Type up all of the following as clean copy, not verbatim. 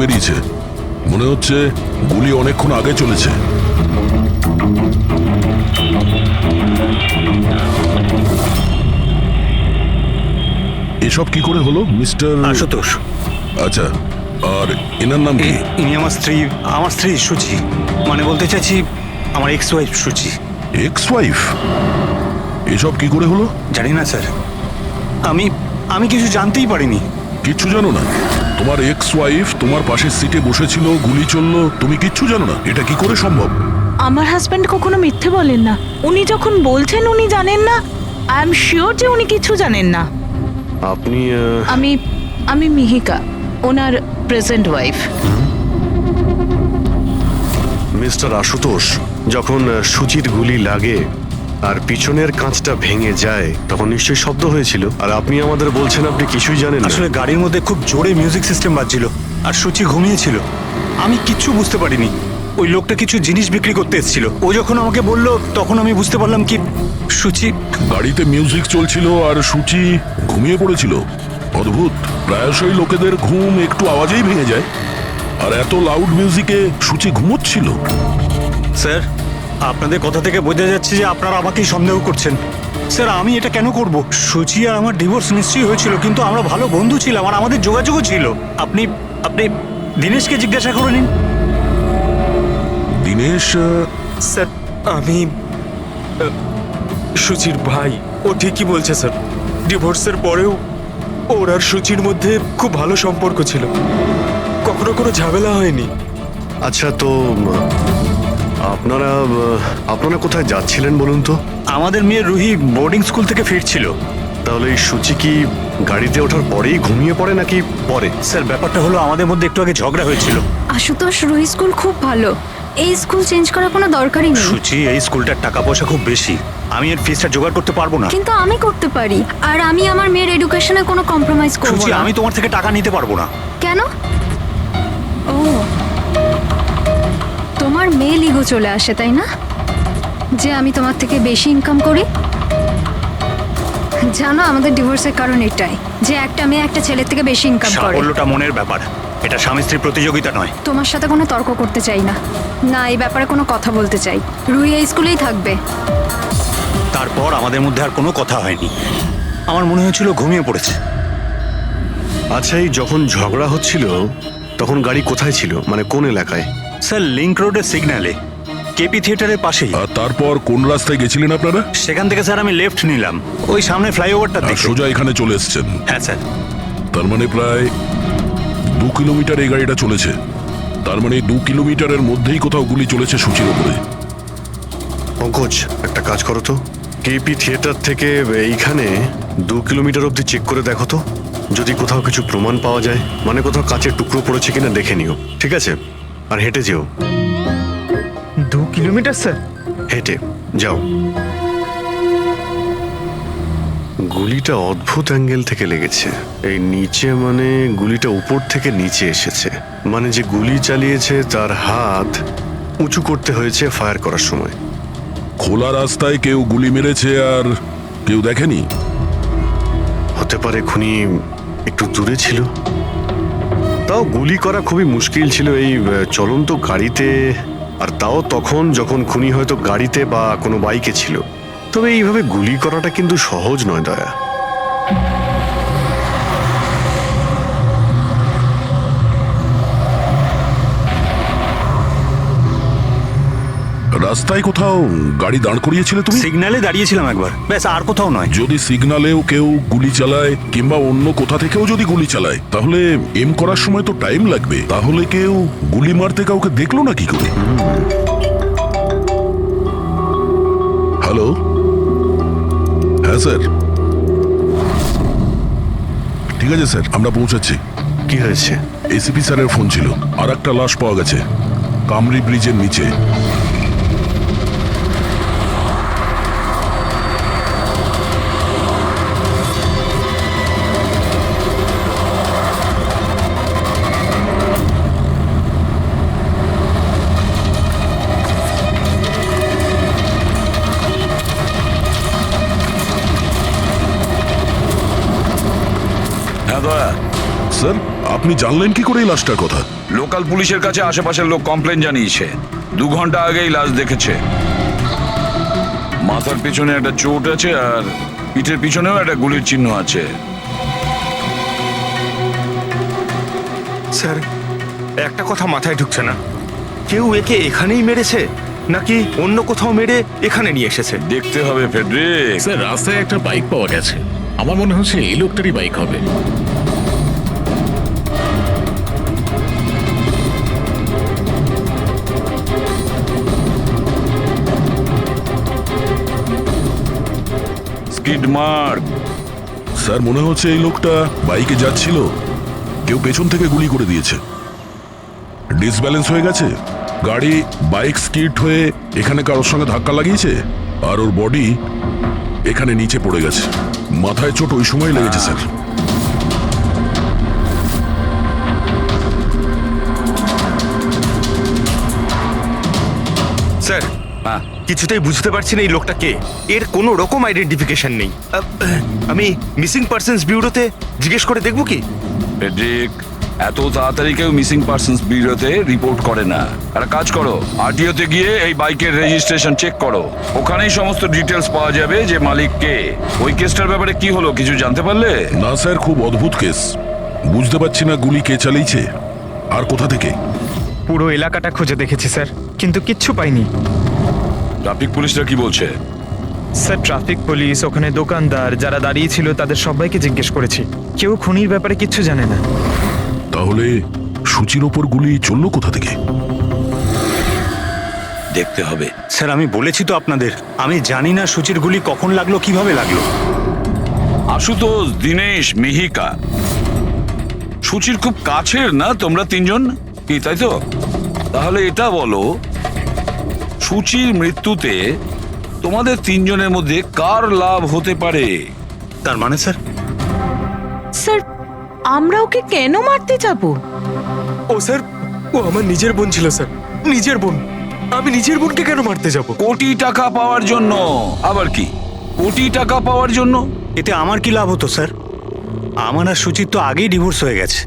বেরিয়েছে। মনে হচ্ছে গুলি অনেকক্ষণ আগে চলেছে। এসব কি করে হলো মিস্টার আশুতোষ? আচ্ছা, আর এনার নাম কি? ইনি আমার স্ত্রী সুচি। মানে বলতে চাইছি আমার ex wife Suchi. Ex wife? এসব কি করে হলো? জানি না স্যার, আমি কিছু জানতেই পারিনি। কিচ্ছু জানো না? তোমার এক্স ওয়াইফ তোমার পাশের সিটে বসেছিল, গুলি চললো, তুমি কিচ্ছু জানো না? এটা কি করে সম্ভব? আমার হাজব্যান্ড কখনো মিথ্যে বলেন না। উনি যখন বলছেন উনি জানেন না, আই এম শিওর যে উনি কিছু জানেন না। আপনি আমি মিহিকা, ওনার প্রেজেন্ট ওয়াইফ। মিস্টার আশুতোষ, যখন সুচির গুলি লাগে আর পিছনের কাঁচটা ভেঙে যায় তখন নিশ্চয়ই শব্দ হয়েছিল, আর আপনি আমাদের বলছেন আপনি কিছুই জানেন না। আসলে গাড়ির মধ্যে খুব জোরে মিউজিক সিস্টেম বাজছিল আর সুচি ঘুমিয়েছিল। আমি কিচ্ছু বুঝতে পারিনি। ওই লোকটা কিছু জিনিস বিক্রি করতে এসেছিল। ও যখন আমাকে বললো তখন আমি বুঝতে পারলাম কি সুচি। গাড়িতে মিউজিক চলছিল আর সূচি ঘুমিয়ে পড়েছিল। অদ্ভুত, প্রায়শই লোকেদের ঘুম একটু আওয়াজেই ভেঙে যায়, আর এত লাউড মিউজিকে সূচি ঘুমোচ্ছিল। স্যার, আপনাদের কথা থেকে বোঝা যাচ্ছে যে আপনারা আমাকেই সন্দেহ করছেন। স্যার, আমি এটা কেন করব? সুচি আর আমার ডিভোর্স নিশ্চয়ই হয়েছিল, কিন্তু আমরা ভালো বন্ধু ছিলাম আর আমাদের যোগাযোগও ছিল। আপনি দীনেশকে জিজ্ঞাসা করে নিন। দীনেশ? স্যার, আমি সুচির ভাই। ও ঠিকই বলছে স্যার। ডিভোর্সের পরেও ওর আর সুচির মধ্যে খুব ভালো সম্পর্ক ছিল, কখনো কোনো ঝামেলা হয়নি। আচ্ছা, তো আপনারা কোথায় যাচ্ছিলেন বলুন তো? আমাদের মেয়ে রুহি বোর্ডিং স্কুল থেকে ফিরছিল। তাহলে এই সুচি কি গাড়িতে ওঠার পরেই ঘুমিয়ে পড়ে নাকি পরে? স্যার, ব্যাপারটা হলো আমাদের মধ্যে একটু আগে ঝগড়া হয়েছিল। আশুতোষ, রুহি স্কুল খুব ভালো, এই স্কুল চেঞ্জ করার কোনো দরকারই নেই। সুচি, এই স্কুলটার টাকা পয়সা খুব বেশি, আমি এর ফিসটা জোগাড় করতে পারবো না। কিন্তু আমি করতে পারি, আর আমি আমার মেয়ের এডুকেশনে কোনো কম্প্রোমাইজ করব সুচি, না। আমি তোমার থেকে টাকা নিতে পারবো না। কেন? ও, তোমার মেয়ে লিগো চলে আসে তাই না, যে আমি তোমার থেকে বেশি ইনকাম করি? জানো, আমাদের ডিভোর্সের কারণ এটাই, যে একটা মেয়ে একটা ছেলের থেকে বেশি ইনকাম করে। সাফল্যটা মনের ব্যাপার, এটা স্বামী স্ত্রীর প্রতিযোগিতা নয়। তোমার সাথে কোনো তর্ক করতে চাই না, না এই ব্যাপারে কোনো কথা বলতে চাই। রুহি এই স্কুলেই থাকবে। তারপর আমাদের মধ্যে আর কোনো কথা হয়নি। আমার মনে হয়েছিল ঘুমিয়ে পড়েছে। আচ্ছা, এই যখন ঝগড়া হচ্ছিল তখন গাড়ি কোথায় ছিল, মানে কোন এলাকায়? স্যার, লিংক রোডের সিগন্যালে, কেপি থিয়েটারের পাশেই। আর তারপর কোন রাস্তায় গেছিলেন আপনারা? সেখান থেকে স্যার আমি লেফট নিলাম, ওই সামনে ফ্লাইওভারটা আর দেখে। সোজা এখানে চলে এসেছেন? হ্যাঁ স্যার। তার মানে প্রায় 2 কিলোমিটার এই গাড়িটা চলেছে। তার মানে 2 কিলোমিটারের মধ্যেই কোথাও গুলি চলেছে সূচির উপরে। পঙ্কজ, একটা কাজ করো তো, কেপি থিয়েটার থেকে এইখানে 2 কিলোমিটার অবধি চেক করে দেখো তো, যদি কোথাও কিছু প্রমাণ পাওয়া যায়, মানে কোথাও কাচের টুকরো পড়েছে কিনা দেখে নিও, ঠিক আছে? আর হেঁটে যেও। 2 কিলোমিটার স্যার? হেঁটে যাও। গুলিটা অদ্ভুত অ্যাঙ্গেল থেকে লেগেছে, এই নিচে, মানে গুলিটা উপর থেকে নিচে এসেছে, মানে যে গুলি চালিয়েছে তার হাত উঁচু করতে হয়েছে ফায়ার করার সময়। খোলা রাস্তায় কেউ গুলি মেরেছে আর কেউ দেখেনি? হতে পারে খুনি একটু দূরে ছিল, তাও গুলি করা খুবই মুশকিল ছিল এই চলন্ত গাড়িতে, আর তাও তখন যখন খুনি হয়তো গাড়িতে বা কোনো বাইকে ছিল। তবে এইভাবে গুলি করাটা কিন্তু সহজ নয় দয়া। রাস্তায় কোথাও গাড়ি দাঁড় করিয়েছিলে তুমি? সিগন্যালে দাঁড়িয়েছিলাম একবার, ব্যাস, আর কোথাও নয়। যদি সিগন্যালেও কেউ গুলি চালায় কিংবা অন্য কোথা থেকেও যদি গুলি চালায়, তাহলে এম করার সময় তো টাইম লাগবে। তাহলে কেউ গুলি মারতে কাউকে দেখলো না কি করে? হ্যালো? হ্যাঁ স্যার, ঠিক আছে স্যার, আমরা পৌঁছাচ্ছি। কি হয়েছে? এসিপি স্যারের ফোন ছিল, আর একটা লাশ পাওয়া গেছে কামরি ব্রিজের নিচে। হ্যাঁ দয়া, স্যার, আপনি জানলেন কি করে এই লাশটার কথা? লোকাল পুলিশের কাছে আশেপাশের লোক কমপ্লেন জানিয়েছে 2 ঘন্টা আগেই লাশ দেখেছে। মাথার পিছনে একটা চোট আছে আর পিঠের পিছনেও একটা গুলির চিহ্ন আছে। স্যার, একটা কথা মাথায় ঢুকছে না, কেউ একে এখানেই মেরেছে নাকি অন্য কোথাও মেরে এখানে নিয়ে এসেছে? দেখতে হবে ফেডরিক। স্যার, রাস্তায় একটা বাইক পাওয়া গেছে। আমার মনে হচ্ছে এই লোকটারই বাইক হবে। Skid mark. স্যার, মনে হচ্ছে এই লোকটা বাইকে যাচ্ছিল, কেউ পেছন থেকে গুলি করে দিয়েছে। ডিসব্যালেন্স হয়ে গেছে, গাড়ি বাইক স্কিড হয়ে এখানে কারোর সঙ্গে ধাক্কা লাগিয়েছে, আর ওর বডি এখানে নিচে পড়ে গেছে। মাথায় চোট ওই সময় লেগেছে স্যার। স্যার, হ্যাঁ, কিছুতেই বুঝতে পারছি না এই লোকটা কে। এর কোনো রকম আইডেন্টিফিকেশন নেই। আমি মিসিং পার্সনস ব্যুরোতে জিজ্ঞেস করে দেখবো কি? ফেডরিক, এত তাড়াতাড়ি কেউ মিসিং পার্সনস ব্যুরোতে রিপোর্ট করে না। একটা কাজ করো, আরটিওতে গিয়ে এই বাইকের রেজিস্ট্রেশন চেক করো। ওখানেই সমস্ত ডিটেলস পাওয়া যাবে যে মালিক কে। ওই কেসটার ব্যাপারে কি হলো কিছু জানতে পারলে? না স্যার, খুব অদ্ভুত কেস। বুঝতে পারছি না গুলি কে চালিয়েছে আর কোথা থেকে। পুরো এলাকাটা খুঁজে দেখেছি স্যার, কিন্তু কিচ্ছু পাইনি। ট্রাফিক পুলিশরা কি বলছে? স্যার, ট্রাফিক পুলিশ, ওখানে দোকানদার যারা দাঁড়িয়ে ছিল তাদের সবাইকে জিজ্ঞেস করেছি, কেউ খুনির ব্যাপারে কিচ্ছু জানে না। তাহলে সূচির ওপর গুলি চললো কোথা থেকে? দেখতে হবে। স্যার, আমি বলেছি তো আপনাদের, আমি জানি না সূচির গুলি কখন লাগলো, কিভাবে লাগলো। আশুতোষ, দীনেশ, মিহিকা, সূচির খুব কাছের না তোমরা তিনজন, কি তাই তো? তাহলে এটা বলো, সূচির মৃত্যুতে তোমাদের তিনজনের মধ্যে কার লাভ হতে পারে? তার মানে স্যার, স্যার, আমরা ওকে কেন মারতে যাব? ও স্যার, ও আমার নিজের বোন ছিল স্যার, নিজের বোন। আমি নিজের বোনকে কেন মারতে যাব? কোটি টাকা পাওয়ার জন্য। আবার কি কোটি টাকা পাওয়ার জন্য? এতে আমার কি লাভ হতো স্যার? আমার আর সুচির তো আগেই ডিভোর্স হয়ে গেছে।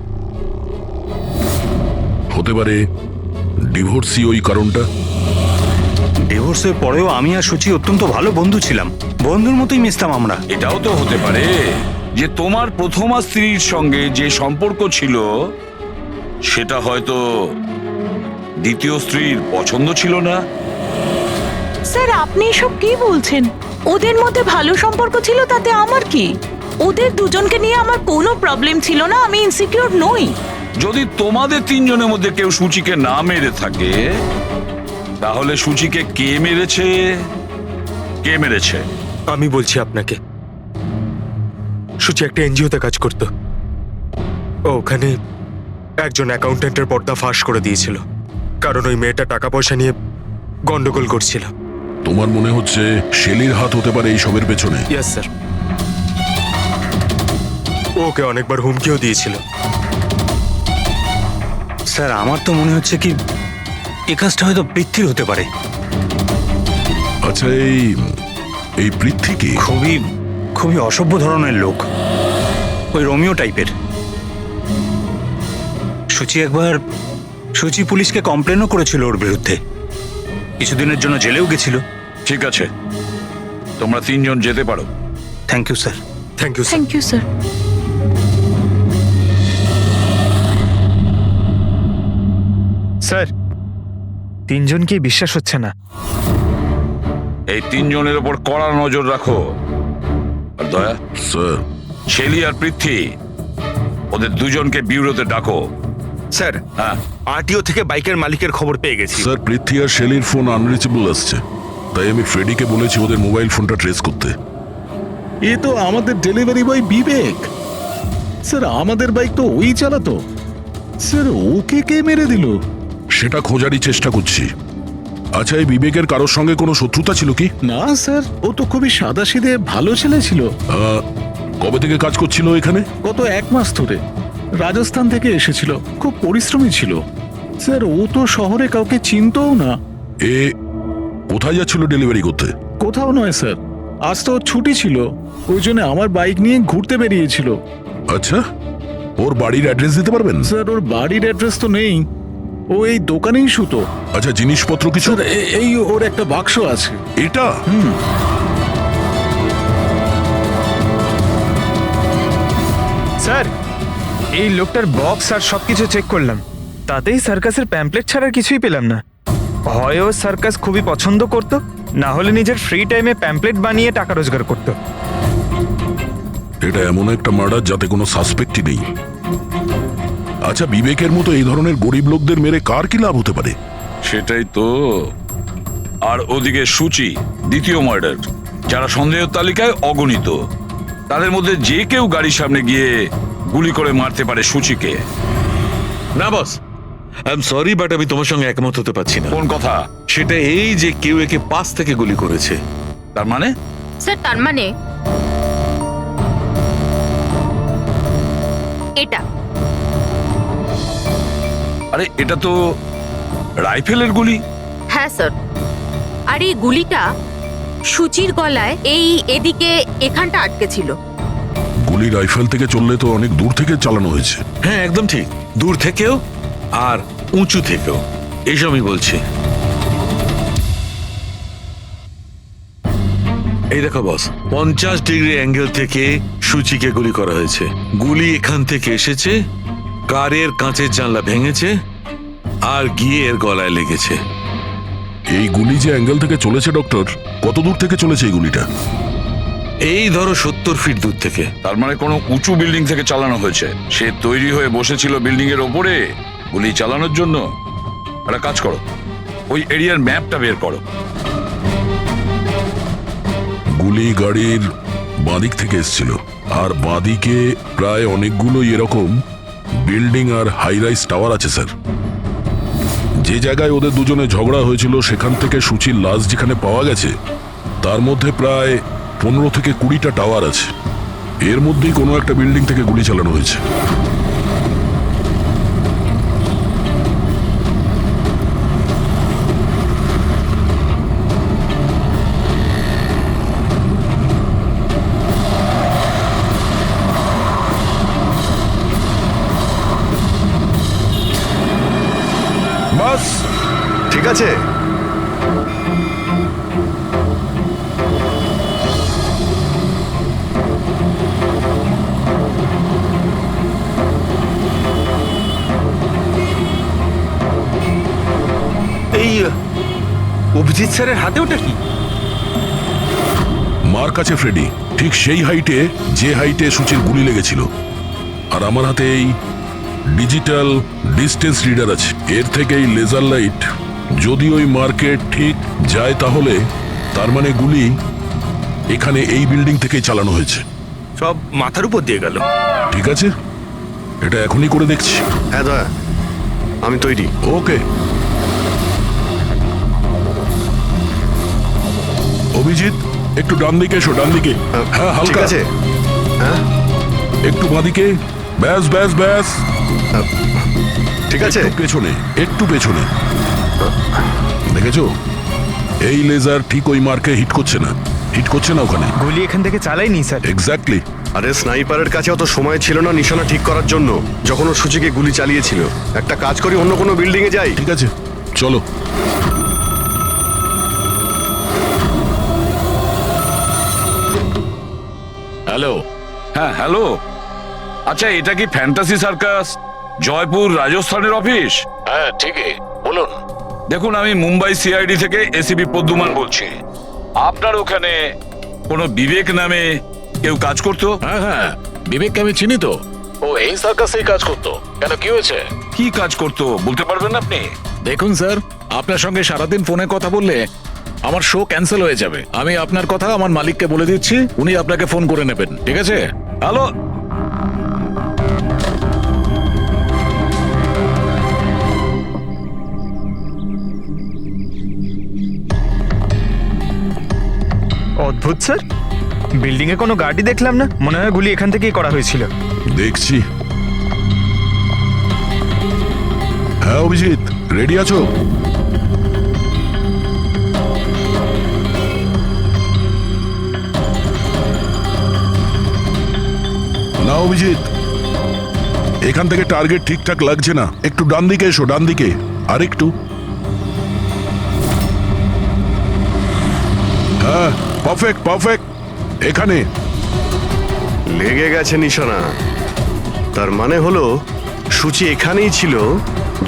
হতে পারে ডিভোর্সই ওই কারণটা। ডিভোর্সের পরেও আমি আর সুচি অত্যন্ত ভালো বন্ধু ছিলাম, বন্ধুর মতোই মিশতাম আমরা। এটাও তো হতে পারে যে তোমার প্রথমা স্ত্রীর সঙ্গে যে সম্পর্ক ছিল সেটা হয়তো দ্বিতীয় স্ত্রীর পছন্দ ছিল না। স্যার, আপনি এসব কি বলছেন? ওদের মধ্যে ভালো সম্পর্ক ছিল, তাতে আমার কি? ওদের দুজনকে নিয়ে আমার কোনো প্রবলেম ছিল না, আমি ইনসিকিউর নই। যদি তোমাদের তিনজনের মধ্যে কেউ সূচিকে না মেরে থাকে, তাহলে সূচিকে কে মেরেছে? কে মেরেছে? আমি বলছি আপনাকে, সুচি একটা এনজিওতে কাজ করত। ও ওখানে একজন অ্যাকাউন্টেন্টের পর্দা ফাঁস করে দিয়েছিল, কারণ ওই মেয়েটা টাকা পয়সা নিয়ে গন্ডগোল করছিল। তোমার মনে হচ্ছে শেলির হাত হতে পারে এই সবের পেছনে? ইয়েস স্যার, ওকে অনেকবার হুমকিও দিয়েছিল। স্যার, আমার তো মনে হচ্ছে কি এই কাজটা হয়তো পৃথ্বীর হতে পারে। আচ্ছা, এই পৃথ্বী কি? খুবই খুবই অসভ্য ধরনের লোক, ওই রোমিও টাইপের। সুচি পুলিশকে কমপ্লেনও করেছিল ওর বিরুদ্ধে, কিছুদিনের জন্য জেলেও গেছিল। ঠিক আছে, তোমরা তিনজন যেতে পারো। Thank you sir. Thank you sir. Thank you sir. Sir, তিনজনকেই বিশ্বাস হচ্ছে না। এই তিনজনের ওপর কড়া নজর রাখো। আর দয়া, স্যার, শেলি আর পৃথ্বী, ওদের দুজনকে ব্যুরোতে ডাকো। স্যার, হ্যাঁ, আরটিও থেকে বাইকের মালিকের খবর পেয়ে গেছি। স্যার, পৃথ্বী আর শেলির ফোন আনরিচেবল আসছে, তাই আমি ফ্রেডিকে বলেছি ওদের মোবাইল ফোনটা ট্রেস করতে। এ তো আমাদের ডেলিভারি বয় বিবেক। স্যার, আমাদের বাইক তো ওই চালাতো। স্যার, ওকে কে মেরে দিল? সেটা খোঁজারই চেষ্টা করছি। আচ্ছা, এই বিবেকের কারোর সঙ্গে কোনো শত্রুতা ছিল কি? না স্যার, ও তো খুবই সাদাসিধে ভালো ছেলে ছিল। কবে থেকে কাজ করছিল এখানে? গত 1 মাস ধরে রাজস্থান থেকে এসেছিল, খুব পরিশ্রমী ছিল। স্যার, ও তো শহরে কাউকে চিনতও না। এ কোথায় যাচ্ছিল ডেলিভারি করতে? কোথাও নয় স্যার, আজ তো ওর ছুটি ছিল, ওই জন্য আমার বাইক নিয়ে ঘুরতে বেরিয়েছিল। আচ্ছা, ওর বাড়ির অ্যাড্রেস দিতে পারবেন? স্যার ওর বাড়ির অ্যাড্রেস তো নেই, ও এই দোকানেই শুতো। আচ্ছা, জিনিসপত্র কিছু? স্যার এই ওর একটা বাক্স আছে। এটা স্যার, এই লোকটার বক্স আর সবকিছু চেক করলাম, তাতেই সার্কাসের প্যাম্পলেট ছাড়া আর কিছুই পেলাম না। হয় ও সার্কাস খুবই পছন্দ করত, না হলে নিজের ফ্রি টাইমে প্যাম্পলেট বানিয়ে টাকা রোজগার করত। এটা এমন একটা মার্ডার যাতে কোনো সাসপেক্টই নেই। আচ্ছা, বিবেকের মতো এই ধরনের গরিব লোকদের মেরে কার কি লাভ হতে পারে? সেটাই তো। আর ওদিকে সূচি, দ্বিতীয় মার্ডার, যারা সন্দেহের তালিকায় অগণিত, তাদের মধ্যে যে কেউ গাড়ির সামনে গিয়ে গুলি করে মারতে পারে সূচিকে। না বস, আই এম সরি বাট আমি তোমার সঙ্গে একমত হতে পারছি না। কোন কথা? সেটা এই যে কেউ একে পাশ থেকে গুলি করেছে। তার মানে? স্যার তার মানে এটা। আরে এটা তো রাইফেলের গুলি। হ্যাঁ স্যার, আর এই গুলিটা সূচির গলায় এই এদিকে এখানটা আটকে ছিল। গুলি রাইফেল থেকে চললে তো অনেক দূর থেকে চালানো হয়েছে। হ্যাঁ একদম ঠিক, দূর থেকেও আর উঁচু থেকেও, এইসব আমি বলছি। এই দেখো বস, 50 ডিগ্রি অ্যাঙ্গেল থেকে সূচিকে গুলি করা হয়েছে। গুলি এখান থেকে এসেছে, কারের কাঁচের জানলা ভেঙেছে আর গিয়ে এর গলায় লেগেছে। এই গুলি যে অ্যাঙ্গেল থেকে চলেছে ডক্টর, কত দূর থেকে চলেছে এই গুলিটা? এই ধরো 70 ফিট দূর থেকে। তার মানে কোনো উঁচু বিল্ডিং থেকে চালানো হয়েছে। সে তৈরি হয়ে বসেছিল বিল্ডিং এর ওপরে গুলি চালানোর জন্য। একটা কাজ করো, ওই এরিয়ার ম্যাপটা বের করো। গুলি গাড়ির বাঁদিক থেকে এসেছিল, আর বাঁদিকে প্রায় অনেকগুলো এরকম বিল্ডিং আর হাই রাইজ টাওয়ার আছে স্যার। যে জায়গায় ওদের দুজনে ঝগড়া হয়েছিল সেখান থেকে সূচির লাশ যেখানে পাওয়া গেছে, তার মধ্যে প্রায় 15 থেকে 20টা টাওয়ার আছে। এর মধ্যেই কোনো একটা বিল্ডিং থেকে গুলি চালানো হয়েছে। বাস ঠিক আছে। এই অভিজিৎ স্যারের হাতে ওটা কি? মার কাছে ফ্রেডি, ঠিক সেই হাইটে যে হাইটে সূচির গুলি লেগেছিল। আর আমার হাতে এই ডিজিটাল ডিস্টেন্স রিডার আছে। এর থেকে এই লেজার লাইট যদি ওই মার্কেট ঠিক যায়, তাহলে তার মানে গুলি এখানে এই বিল্ডিং থেকেই চালানো হয়েছে। সব মাথার উপর দিয়ে গেল। ঠিক আছে, এটা এখনই করে দেখছি। হ্যাঁ দয়া, আমি তৈরি। ওকে অভিজিৎ, একটু ডান দিকে এসো, ডান দিকে। হ্যাঁ, ঠিক হালকা আছে। হ্যাঁ একটু বাঁদিকে। ব্যাস ব্যাস ব্যাস, ঠিক আছে। একটু পেছনে, একটু পেছনে। দেখেছো, এই লেজার ঠিক ওই মার্কে হিট করছে না, হিট করছে না ওখানে। গুলি এখান থেকে চালাইনি স্যার। এক্স্যাক্টলি। আরে স্নাইপারের কাছে অত সময় ছিল না নিশানা ঠিক করার জন্য যখন ও সূচিকে গুলি চালিয়েছিল। একটা কাজ করি, অন্য কোনো বিল্ডিং এ যাই। ঠিক আছে, চলো। হ্যালো। হ্যাঁ হ্যালো। আচ্ছা, এটা কি ফ্যান্টাসি সার্কাস জয়পুর রাজস্থানের অফিস? হ্যাঁ ঠিকই, বলুন। দেখুন, আমি মুম্বাই সিআইডি থেকে এসিপি পদ্মমান বলছি। আপনার ওখানে কোনো বিবেক নামে কেউ কাজ করতো? হ্যাঁ হ্যাঁ, বিবেককে আমি চিনি তো, ও এই সার্কাসেই কাজ করতো। কেন, কি হয়েছে? কি কাজ করতো বলতে পারবেন আপনি? দেখুন স্যার, আপনার সঙ্গে সারাদিন ফোনে কথা বললে আমার শো ক্যান্সেল হয়ে যাবে। আমি আপনার কথা আমার মালিককে বলে দিচ্ছি, উনি আপনাকে ফোন করে নেবেন। ঠিক আছে? হ্যালো। অদ্ভুত স্যার, বিল্ডিং এ কোনো গাড়ি দেখলাম না, মনে হয় গুলি এখান থেকেই করা হয়েছিল। দেখছি। হ্যাঁ অভিজিৎ, রেডি আছো? না অভিজিৎ, এখান থেকে টার্গেট ঠিকঠাক লাগছে না, একটু ডান দিকে এসো, ডান দিকে আর একটু। হ্যাঁ, পারফেক্ট পারফেক্ট, এখানে। লেগে গেছে নিশানা। তার মানে হলো সূচি এখানেই ছিল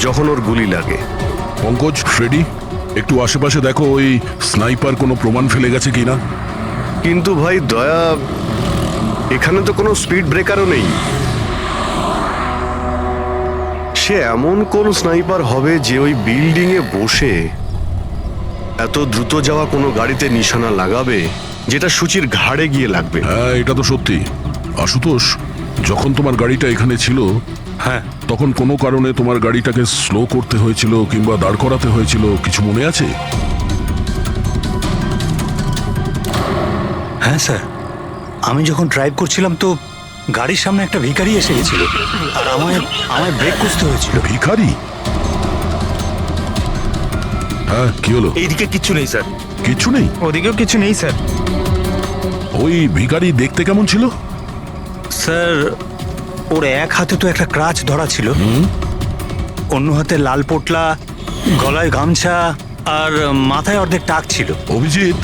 যখন ওর গুলি লাগে। পঙ্কজ, ফ্রেডি, একটু আশেপাশে দেখো ওই স্নাইপার কোনো প্রমাণ ফেলে গেছে কিনা। কিন্তু ভাই দয়া, এখানে তো কোনো স্পিড ব্রেকারও নেই। সে এমন কোন স্নাইপার হবে যে ওই বিল্ডিং এ বসে এত দ্রুত যাওয়া কোনো গাড়িতে নিশানা লাগাবে যেটা সূচির ঘাড়ে গিয়ে লাগবে? হ্যাঁ, এটা তো সত্যি। আশুতোষ, যখন তোমার গাড়িটা এখানে ছিল, হ্যাঁ তখন কোনো কারণে তোমার গাড়িটাকে স্লো করতে হয়েছিল কিংবা দাঁড় করাতে হয়েছিল, কিছু মনে আছে? হ্যাঁ স্যার, আমি যখন ড্রাইভ করছিলাম তো গাড়ির সামনে একটা ভিখারি এসে গেছিল আর আমায় ব্রেক করতে হয়েছিল। ভিখারি? হ্যাঁ, কি হলো? এইদিকে কিচ্ছু নেই স্যার। কিছু নেই? ওদিকেও কিছু নেই স্যার। ওই ভিখারি দেখতে কেমন ছিল? স্যার, ওর এক হাতে তো একটা ক্রাচ ধরা ছিল, অন্য হাতে লাল পোটলা, গলায় গামছা আর মাথায় অর্ধেক টাক ছিল। অভিজিৎ,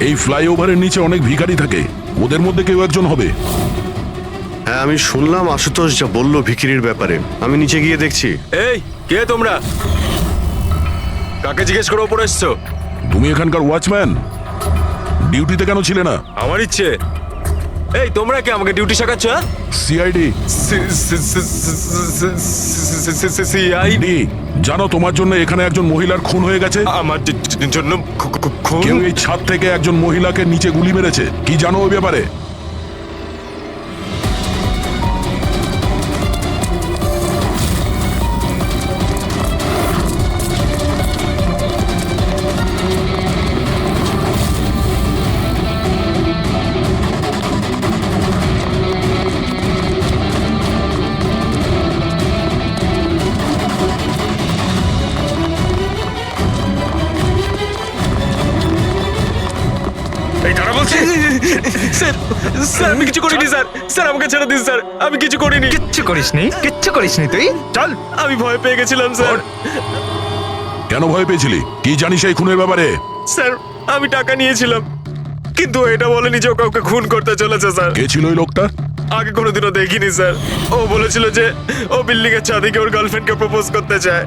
এই ফ্লাইওভারের নিচে অনেক ভিখারি থাকে, ওদের মধ্যে কেউ একজন হবে। হ্যাঁ, আমি শুনলাম আশুতোষ যা বললো ভিখিরির ব্যাপারে। আমি নিচে গিয়ে দেখছি। এই কে তোমরা? কাকে জিজ্ঞেস করে ওপরে এসছো? তুমি এখানকার ওয়াচম্যান, ডিউটিতে কেন ছিলে না? আমার ইচ্ছে। এই তোমরা কি আমাকে ডিউটি শেখাচ্ছ? সিআইডি। সিআইডি? জানো তোমার জন্য এখানে একজন মহিলার খুন হয়ে গেছে? আমার জন্য খুন? কেউ এই ছাদ থেকে একজন মহিলাকে নিচে গুলি মেরেছে, কি জানো ওই ব্যাপারে? এই দাঁড়া বলছি। স্যার, স্যার আমি কিছু করিনি স্যার। স্যার আমাকে ছেড়ে দিন স্যার, আমি কিছু করিনি। কিচ্ছু করিসনি, কিচ্ছু করিসনি তুই। চল। আমি ভয় পেয়ে গেছিলাম স্যার। কেন ভয় পেয়েছিলি? কি জানিস এই খুনের ব্যাপারে? স্যার, আমি টাকা নিয়েছিলাম, কিন্তু এটা বলেনি যে ও কাউকে খুন করতে চলেছে স্যার। কে ছিল ওই লোকটা? আগে কোনোদিনও দেখিনি স্যার। ও বলেছিল যে ও বিল্ডিং এর ছাদে গিয়ে ওর গার্লফ্রেন্ডকে প্রপোজ করতে চায়।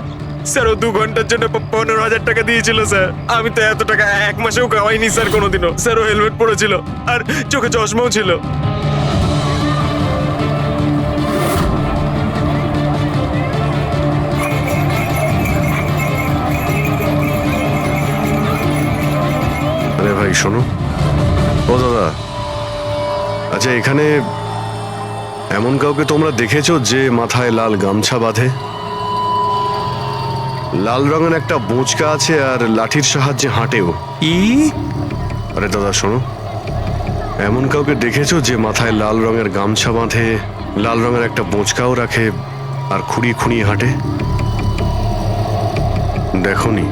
স্যার, ও 2 ঘন্টার জন্য 15,000 টাকা দিয়েছিল স্যার। আমি তো এত টাকা এক মাসেও কামাইনি স্যার কোনোদিনও। স্যার, ও হেলমেট পরেছিল আর চোখে চশমাও ছিল। আরে ভাই শোনো। ও দাদা, আচ্ছা এখানে এমন কাউকে তোমরা দেখেছো যে মাথায় লাল গামছা বাঁধে, লাল রঙের একটা বোঁচকা আছে আর লাঠির সাহায্যে হাঁটেও? আরে দাদা শোনো, এমন কাউকে দেখেছো যে মাথায় লাল রঙের গামছা বাঁধে, লাল রঙের একটা বোঁচকাও রাখে আর খুঁড়িয়ে খুঁড়িয়ে হাঁটে? দেখোনি?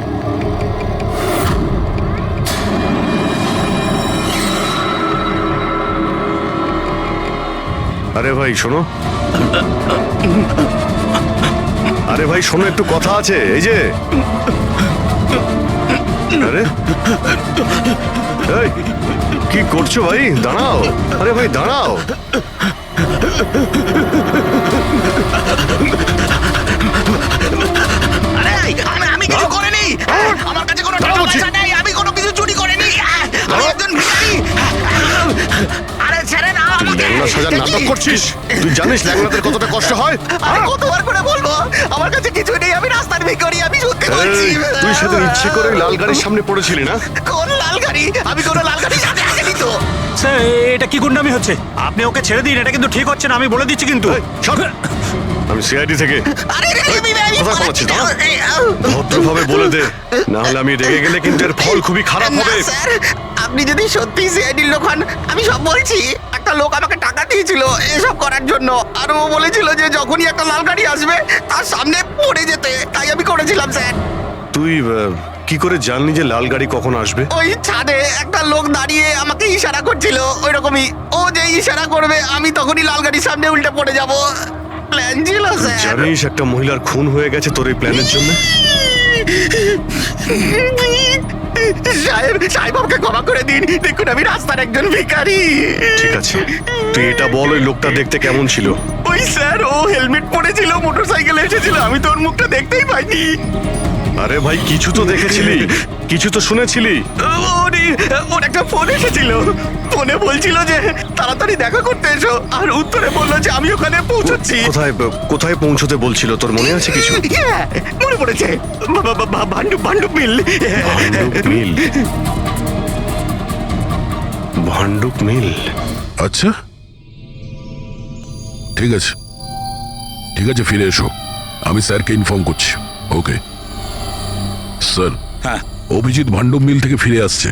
আরে ভাই শোনো, আরে ভাই শোনো, একটু কথা আছে। এই যে, আরে এই, কি করছো ভাই? দাঁড়াও। আরে ভাই দাঁড়াও। আমি কিছু করিনি, আমার কাছে কোনো টাকা পয়সা নেই, আমি কোনো কিছু চুরি করিনি, আমি একজন ভিখারি। আরে ছেড়ে না আমাকে। ল্যাংড়া সাজার নাটক করছিস? তুই জানিস ল্যাংড়াদের কতটা কষ্ট হয়? আরে কতবার করে বলবো, আমার কাছে কিছু নেই, আমি রাস্তার ভিখারি, আমি সত্যি বলছি। এই, তুই সেদিন ইচ্ছে করে লাল গাড়ির সামনে পড়েছিলি না? কোন লাল গাড়ি? আমি কোনো লাল গাড়ির সাথে আসিনি তো। স্যার, এটা কি গুন্ডামি হচ্ছে? আপনি ওকে ছেড়ে দিন, এটা কিন্তু ঠিক হচ্ছে না, আমি বলে দিচ্ছি কিন্তু। এই, সর। আমি সিআইডি থেকে। আরে কথা বলাচ্ছি, দাঁড়া। ভদ্রভাবে বলে দে, না হলে আমি রেগে গেলে কিন্তু এর ফল খুবই খারাপ হবে। স্যার, আপনি যদি সত্যি সিআইডির লোক হন, আমি সব বলছি। একটা লোক আমাকে টাকা দিয়েছিল এসব করার জন্য, আর ও বলেছিল যে যখনই একটা লাল গাড়ি আসবে তার সামনে পড়ে যেতে, তাই আমি করেছিলাম স্যার। তুই কি করে জানলি যে লাল গাড়ি কখন আসবে? ওই ছাদে একটা লোক দাঁড়িয়ে আমাকে ইশারা করছিল, ওই রকমই। ও যে ইশারা করবে আমি তখনই লাল গাড়ির সামনে উল্টে পড়ে যাব। প্ল্যান ছিল স্যার। জানিস একটা মহিলার খুন হয়ে গেছে তোর এই প্ল্যানের জন্য? সাহেব আমাকে ক্ষমা করে দিন, দেখুন আমি রাস্তার একজন ভিখারি। ঠিক আছে, তুই এটা বল ওই লোকটা দেখতে কেমন ছিল? ওই স্যার, ও হেলমেট পরেছিল, মোটরসাইকেলে এসেছিল, আমি তো ওর মুখটা দেখতেই পাইনি। আরে ভাই, কিছু তো দেখেছিলি, কিছু তো শুনেছিলি। ওর একটা ফোন এসেছিল, ফোনে বলছিল যে তাড়াতাড়ি দেখা করতে এসো, আর উত্তরে বললো যে আমি ওখানে পৌঁছচ্ছি। কোথায় কোথায় পৌঁছতে বলছিল, তোর মনে আছে কিছু? হ্যাঁ, মনে পড়েছে, ভান্ডুপ মিল। ভান্ডুপ মিল, ভান্ডুপ মিল। আচ্ছা, ঠিক আছে, ঠিক আছে, ফিরে এসো, আমি স্যারকে ইনফর্ম করছি। Okay sir. হ্যাঁ, অভিজিৎ ভান্ডুপ মিল থেকে ফিরে আসছে।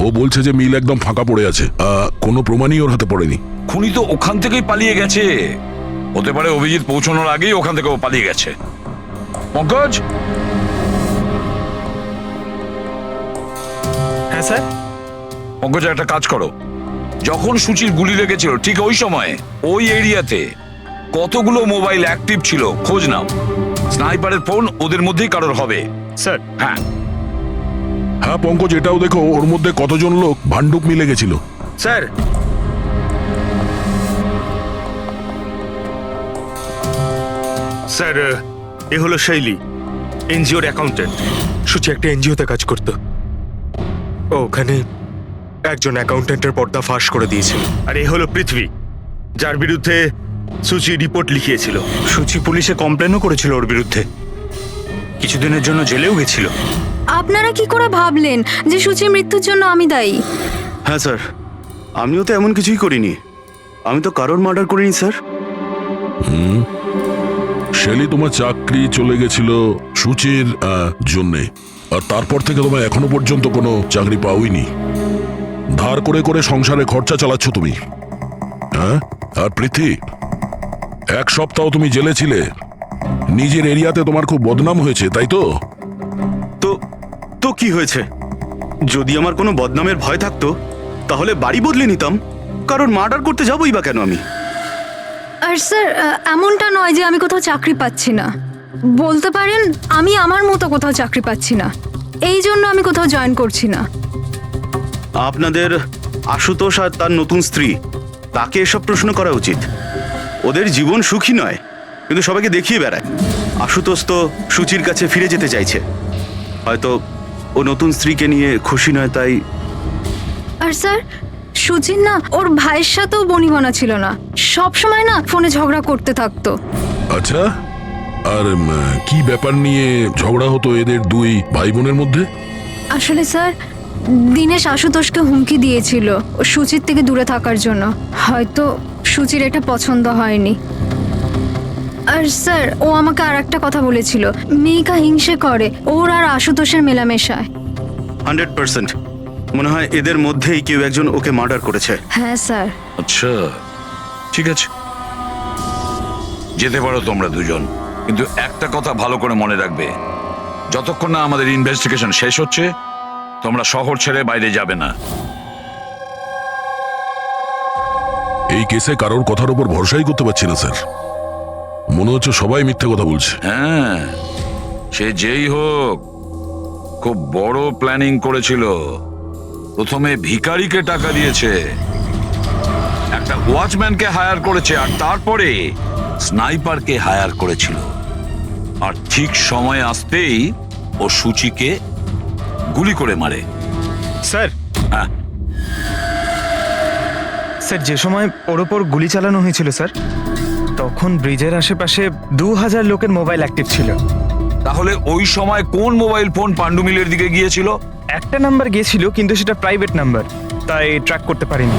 ও বলছে যে মিল একদম ফাঁকা পড়ে আছে, কোনো প্রমাণই ওর হাতে পড়েনি। খুনি তো ওখান থেকেই পালিয়ে গেছে। হতে পারে অভিজিৎ পৌঁছানোর আগেই ওখান থেকে ও পালিয়ে গেছে। পঙ্কজ। হ্যাঁ স্যার। পঙ্কজ, একটা কাজ করো, যখন সুচির গুলি লেগেছিল ঠিক ওই সময়ে ওই এরিয়াতে কতগুলো মোবাইল অ্যাক্টিভ ছিল খোঁজ নাও। স্নাইপারের ফোন ওদের মধ্যেই কারোর হবে। স্যার। হ্যাঁ হ্যাঁ পঙ্কজ, এটাও দেখো ওর মধ্যে কতজন লোক ভান্ডুপ মিলে গেছিল। স্যার, স্যার, এ হলো শৈলী, এনজিওর অ্যাকাউন্টেন্ট। সুচি একটা এনজিওতে কাজ করত। ও ওখানে একজন অ্যাকাউন্টেন্টের পর্দা ফাঁস করে দিয়েছিল। আর এ হলো পৃথ্বী, যার বিরুদ্ধে সুচি রিপোর্ট লিখিয়েছিল। সুচি পুলিশে কমপ্লেনও করেছিল ওর বিরুদ্ধে, কিছুদিনের জন্য জেলেও গেছিল। আপনারা কি করে ভাবলেন যে সুচির মৃত্যুর জন্য আমি দায়ী? হ্যাঁ স্যার, আমিও তো এমন কিছুই করিনি, আমি তো কারোর মার্ডার করিনি স্যার। শেলি, তোমার চাকরি চলে গেছিল সুচির জন্যে, আর তারপর থেকে তোমার এখনো পর্যন্ত কোনো চাকরি পাওইনি। ধার করে করে সংসারে খরচা চালাচ্ছ তুমি। হ্যাঁ, আর পৃথ্বী, এক সপ্তাহ তুমি জেলে ছিলে, নিজের এরিয়াতে তোমার খুব বদনাম হয়েছে, তাই তো? তো কি হয়েছে? যদি আমার কোনো বদনামের ভয় থাকতো তাহলে বাড়ি বদলে নিতাম, কারণ মার্ডার করতে যাবোই বা কেন আমি? আর স্যার, এমনটা নয় যে আমি কোথাও চাকরি পাচ্ছি না। বলতে পারেন আমি আমার মতো কোথাও চাকরি পাচ্ছি না, এই জন্য আমি কোথাও জয়েন করছি না। আপনাদের আশুতোষ আর তার নতুন স্ত্রী, তাকে এসব প্রশ্ন করা উচিত। ওদের জীবন সুখী নয়, কিন্তু সবাইকে দেখিয়ে বেড়ায়। আশুতোষ তো সুচির কাছে ফিরে যেতে চাইছে, হয়তো ও নতুন স্ত্রীকে নিয়ে খুশি নয়, তাই। আর স্যার, সুচির না ওর ভাইয়ের সাথেও বনিবনা ছিল না, সব সময় না ফোনে ঝগড়া করতে থাকতো। আচ্ছা, আর কি ব্যাপার নিয়ে ঝগড়া হতো এদের দুই ভাই বোনের মধ্যে? আসলে স্যার, দিনেশ আশুতোষকে হুমকি দিয়েছিল ও সুচির থেকে দূরে থাকার জন্য। হয়তো সুচির এটা পছন্দ হয়নি। আর স্যার, ও আমাকে আর একটা কথা বলেছিল, মেয়েকা হিংসে করে ওর আর আশুতোষের মেলামেশায়। 100% মনে হয় এদের মধ্যেই কেউ একজন ওকে মার্ডার করেছে। হ্যাঁ স্যার। আচ্ছা, ঠিক আছে, যেতে পারো তোমরা দুজন, কিন্তু একটা কথা ভালো করে মনে রাখবে, যতক্ষণ না আমাদের ইনভেস্টিগেশন শেষ হচ্ছে তোমরা শহর ছেড়ে বাইরে যাবে না। এই কেসে কারোর কথার উপর ভরসাই করতে পারছি না স্যার, মনে হচ্ছে সবাই মিথ্যে কথা বলছে। হ্যাঁ, সে যেই হোক খুব বড় প্ল্যানিং করেছিল। প্রথমে ভিখারিকে টাকা দিয়েছে, একটা ওয়াচম্যানকে হায়ার করেছে, আর তারপরে স্নাইপারকে হায়ার করেছিল। আর ঠিক সময় আসতেই ও সুচিকে গুলি করে মারে। স্যার, হ্যাঁ, স্যার যে সময় ওর ওপর গুলি চালানো হয়েছিল স্যার, তখন ব্রিজের আশেপাশে 2000 লোকের মোবাইল অ্যাক্টিভ ছিল। তাহলে ওই সময় কোন মোবাইল ফোন পান্ডু মিলের দিকে গিয়েছিল? একটা নাম্বার গিয়েছিল, কিন্তু সেটা প্রাইভেট নাম্বার, তাই ট্র্যাক করতে পারিনি।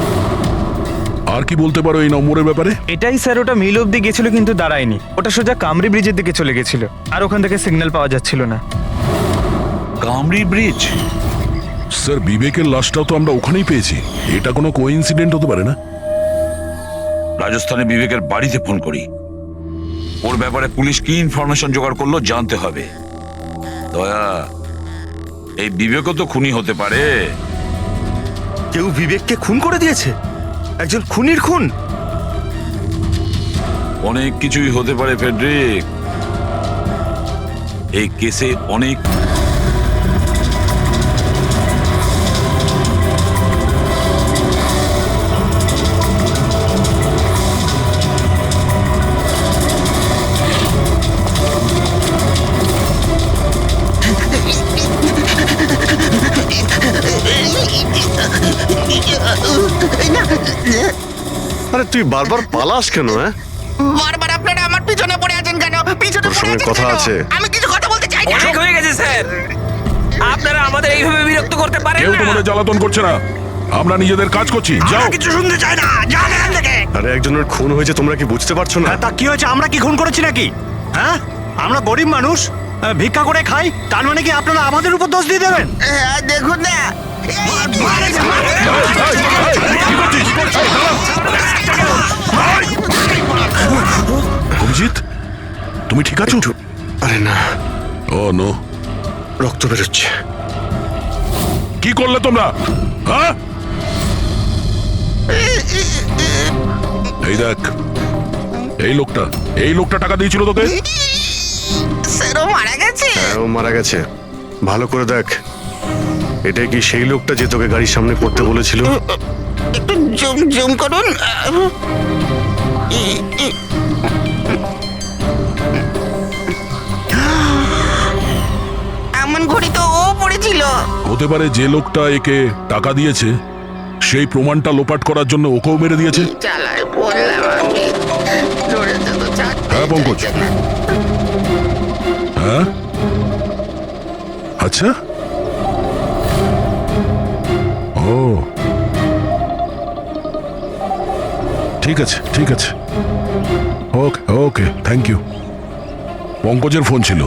আর কি বলতে পারো এই নম্বরের ব্যাপারে? এটাই স্যার, ওটা মিল অব্দি গেছিল কিন্তু দাঁড়ায়নি, ওটা সোজা কামরি ব্রিজের দিকে চলে গেছিল, আর ওখান থেকে সিগন্যাল পাওয়া যাচ্ছিল না। কামরি ব্রিজ? স্যার, বিবেকের লাশটাও তো আমরা ওখানেই পেয়েছি, এটা কোনো কোইন্সিডেন্ট হতে পারে না? রাজস্থানে বিবেকের বাড়িতে ফোন করি, ওর ব্যাপারে পুলিশ কি ইনফরমেশন জোগাড় করলো জানতে হবে। দয়া, এই বিবেকও তো খুনি হতে পারে। কেউ বিবেককে খুন করে দিয়েছে? একজন খুনির খুন? অনেক কিছুই হতে পারে ফেডরিক। এই কেসে অনেক আরে তুই বারবার পালাস কেন? হ্যাঁ, বারবার আপনারা আমার পিছনে পড়ে আছেন কেন? পিছনে তোর পড়ে সঙ্গে আছেন কথা কেন? আছে। আমি কিছু কথা বলতে চাই না। অনেক হয়ে গেছে স্যার, আপনারা আমাদের এইভাবে বিরক্ত করতে পারেন কেউ না। তোমাদের জ্বালাতন করছে না, আমরা নিজেদের কাজ করছি। যাও। কিছু শুনতে চাই না, যান এখান থেকে। আরে একজনের খুন হয়েছে, তোমরা কি বুঝতে পারছো না? হ্যাঁ, তা কি হয়েছে? আমরা কি খুন করেছি নাকি? হ্যাঁ, আমরা গরিব মানুষ, ভিক্ষা করে খাই, তার মানে কি আপনারা আমাদের উপর দোষ দিয়ে দেবেন? হ্যাঁ, দেখুন না। অভিজিৎ, তুমি ঠিক আছো? আরে না, ও নো, রক্ত বেরোচ্ছে। কি করলে তোমরা? হ্যাঁ, এই দেখ, এই লোকটা টাকা দিয়েছিল তোকে। স্যার, ও মারা গেছে। হ্যাঁ, ও মারা গেছে। ভালো করে দেখ, এটা কি সেই লোকটা যে তোকে গাড়ির সামনে পড়তে বলেছিল? একটু জুম করুন। এমন ঘড়ি তো ও পড়েছিল। হতে পারে যে লোকটা একে টাকা দিয়েছে সেই প্রমাণটা লোপাট করার জন্য ওকেও মেরে দিয়েছে। চালায় বললাম আমি, ধরেছে তো ছাড়তে হ্যাঁ, পঙ্কজ। চাইছে না। হ্যাঁ, আচ্ছা। ও, ঠিক আছে, ঠিক আছে, ওকে ওকে, থ্যাংক ইউ। পঙ্কজের ফোন ছিল,